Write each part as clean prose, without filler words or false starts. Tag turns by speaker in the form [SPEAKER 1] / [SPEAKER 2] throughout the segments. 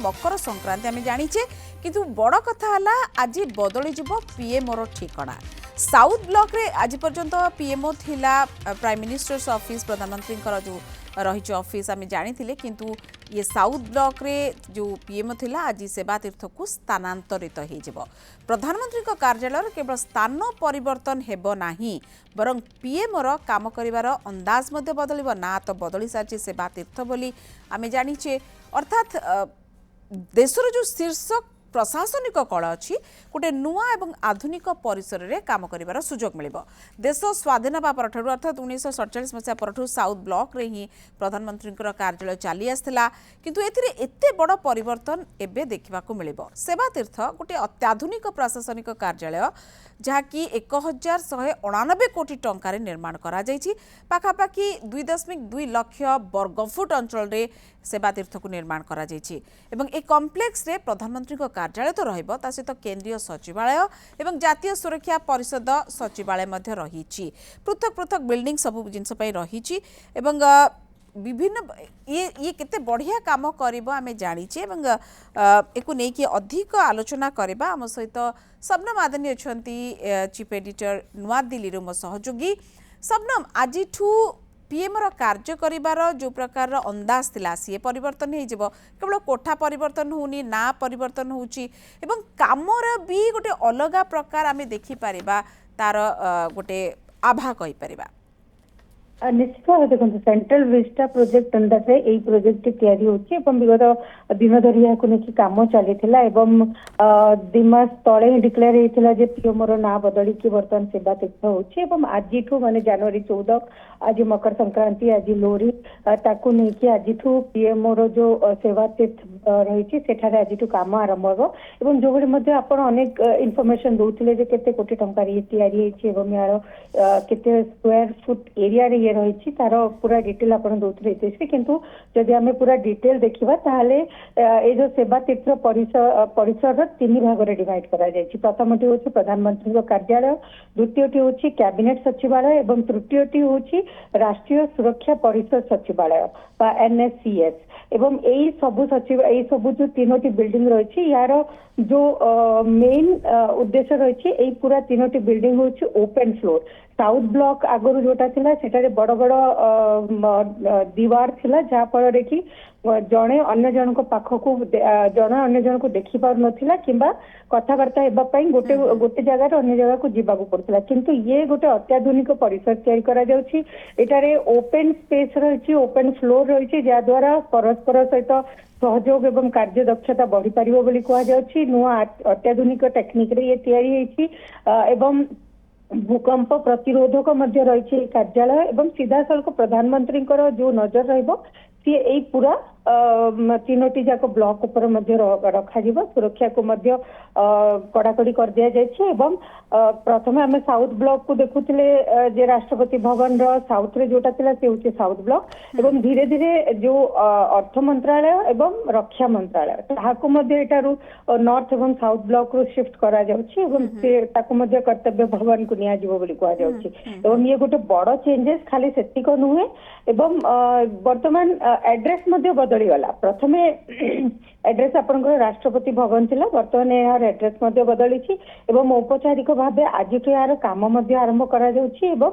[SPEAKER 1] मकर संक्रांति आम जाचे किंतु बड़ कथा है आज बदली पीएमओ ठिकना साउथ ब्लॉक रे आज पर्यंत पीएमओ थिला प्राइम मिनिस्टर्स ऑफिस प्रधानमंत्री जो रही ऑफिस आम जानी किंतु ये साउथ ब्लॉक रे जो पीएमओ थिला आज सेवा तीर्थ को स्थानांतरित हो प्रधानमंत्री कार्यालय केवल स्थान परिवर्तन हेब नाही बरं पीएमओर काम करिवार अंदाज मध्य बदलिब ना तो बदली सारी सेवा तीर्थ बोली आम जानीचे अर्थात देशर जो शीर्ष प्रशासनिक कल अच्छी गोटे नुआ एवं आधुनिक परिसर रे काम करिवार सुजोग मिलिबो। देश स्वाधीन होगा परठारु अर्थात 1947 मसीहा परठू साउथ ब्लॉक रे ही प्रधानमंत्री कार्यालय चली आसला किंतु एथिरे एते बड़ परिवर्तन एबे देखिबाकू मिलिबो। सेवा तीर्थ गोटे अत्याधुनिक प्रशासनिक कार्यालय जहाँकि 1189 कोटी टंकार निर्माण करा जायछि पाखापाखि 2.2 लाख वर्गफुट अंचल रे सेवा तीर्थ को निर्माण करा जायछि एवं ए कॉम्प्लेक्स रे प्रधानमंत्री कार्यालय तो रहिबो ता सहित केंद्रीय सचिवालय एवं जातीय सुरक्षा परिषद सचिवालय मध्य रहिछि पृथक पृथक बिल्डिंग सब जिनस पई रहिछि एवं विभिन्न ये केते बढ़िया काम करिबो आमे जानिछे एवं एको नै कि अधिक आलोचना करबा हम सहित शबनम आदनी अछंती चीफ एडिटर नुआ दिल्ली रो मो सहयोगी शबनम आजिठू पीएमओ कार्य करिबार जो प्रकार अंदाज थिला सी परिवर्तन हो जिवो केवल कोठा परिवर्तन होनी ना परिवर्तन होची एवं कामर भी गोटे अलग प्रकार आमे देखि परिबा तार गोटे आभा कहि परिबा
[SPEAKER 2] निश्चित भाव देखो सेंट्रल विस्टा प्रोजेक्ट अंदर यही प्रोजेक्ट तैयारी होची विगत दिन धरी यहाँ कम चली दिमास तले डिक्लेयर होता है पीएमओ ना बदल की बर्तमान सेवा तीर्थ होची आज माने जनवरी 14 आज मकर संक्रांति आज लोहरी ताकू नहीं आज पीएमओ जो सेवा तीर्थ रही आज काम आरंभ हो जो आपण अनेक इनफॉरमेशन दौले केते कोटी टंका तैयारी यार केते स्क्वायर फुट एरिया रे रही तार पूरा डिटेल आप दौरे किंतु जदि आम पूरा डिटेल देखा ताहले ये जो सेवा तीर्थ परिसर 3 भाग में डिवाइड करा जायछि। प्रथमटी हूँ प्रधानमंत्री कार्यालय द्वितीयटी हूँ कैबिनेट सचिवालय एवं तृतीयटी हूँ राष्ट्रीय सुरक्षा परिषद सचिवालय NSCS एवं यही सबू सचिव यही सबू जो 3टी बिल्डिंग रही यार जो मेन उद्देश्य रही पूरा 3टी बिल्डिंग हूँ ओपन फ्लोर साउथ ब्लॉक आगुरी जोटा थिला सेटारे बड़ बड़ दीवार थिला जहाँ फल कि जड़े अन्य जन पाखक जड़े अन्य जन को देखी पार नथिला किंबा कथबार्ता हेबापई गोटे गोटे जगह अन्य जगह को जीवाक पड़ता किंतु ये गोटे अत्याधुनिक परिसर तैयारी करा जाउछि एटारे ओपन स्पेस रही ओपन फ्लोर रही जहाद्वारा परस्पर सहित सहयोग एवं कार्य दक्षता बढ़ी पारिबो बोली कहा जाउछि नुआ अत्याधुनिक टेक्निक रे ये तैयारी होइछि एवं भूकंप प्रतिरोधक मध्य रही कार्यालय एवं सीधा सड़क प्रधानमंत्री जो नजर रहिबो सी एई पूरा 3टी जाक ब्लॉक उपर मध्य रखा जिवो सुरक्षा को मध्य कड़ाकड़ी कर दिया जायछि एवं प्रथमे आमे साउथ ब्लॉक को देखुथिले जे राष्ट्रपति भवन रो साउथ रे जोटा थिला से होछि साउथ ब्लॉक एवं धीरे धीरे जो अर्थ मंत्रालय एवं रक्षा मंत्रालय ताहाको मध्य एटारू नॉर्थ एवं साउथ ब्लॉक रो शिफ्ट करा जाउछि एवं से ताको मध्य कर्तव्य भवन को निया जिवो बोली कहा जाउछि एवं ये गोटे बड़ चेंजेस खाली सेतिक नुहे एवं वर्तमान एड्रेस मध्य बदली गला प्रथमे एड्रेस आपनकर राष्ट्रपति भवन थिला वर्तमान यार एड्रेस मध्य बदली छी एवं औपचारिक भाबे आज यार काम मध्य आरंभ करा जाउछि एवं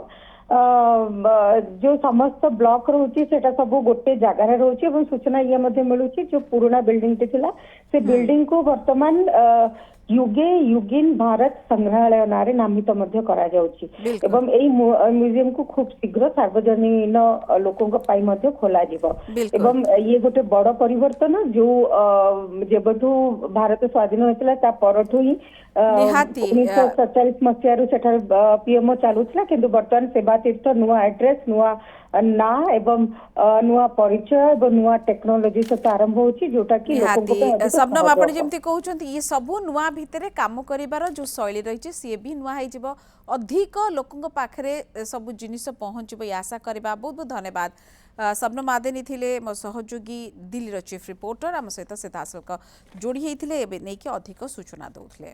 [SPEAKER 2] जो समस्त ब्लॉक रोची सेटा सब गोटे जगार रोची एवं सूचना ये मध्य मिलुछि जो पुराना बिल्डिंग टे थिला से बिल्डिंग को वर्तमान युगे युगिन भारत संग्रहालय नारे नामित मध्य करा जाउछि एवं एई म्यूजियम को खूब शीघ्र सार्वजनिक लोकों पाई मध्य खोला जिवो एवं ये गोटे बड़ परिवर्तन जो जेबठू भारत स्वाधीन होइतला ता परठू ही 1947 मसीहारू सेठार पीएमओ चालुଥିଲା किंतु वर्तमान सेवा तीर्थ नुआ एड्रेस नुआ ना एवं नुआ परिचय एवं नुआ टेक्नोलोजी सहित आरंभ होची जोटा कि
[SPEAKER 1] सबनम आपण जेमती कहउचंती ये सब नुआ भितरे काम करिवार जो शैली रही सी भी नुआ है जीव अधिक लोकों पाखरे सब जिनिस पहुंचबो आशा करबा बहुत बहुत धन्यवाद। सबनम आदेनी थिले मो सहयोगी दिल्ली चीफ रिपोर्टर आम सहित सीधासलख जोड़ी होते नहीं कि अधिक सूचना दौले।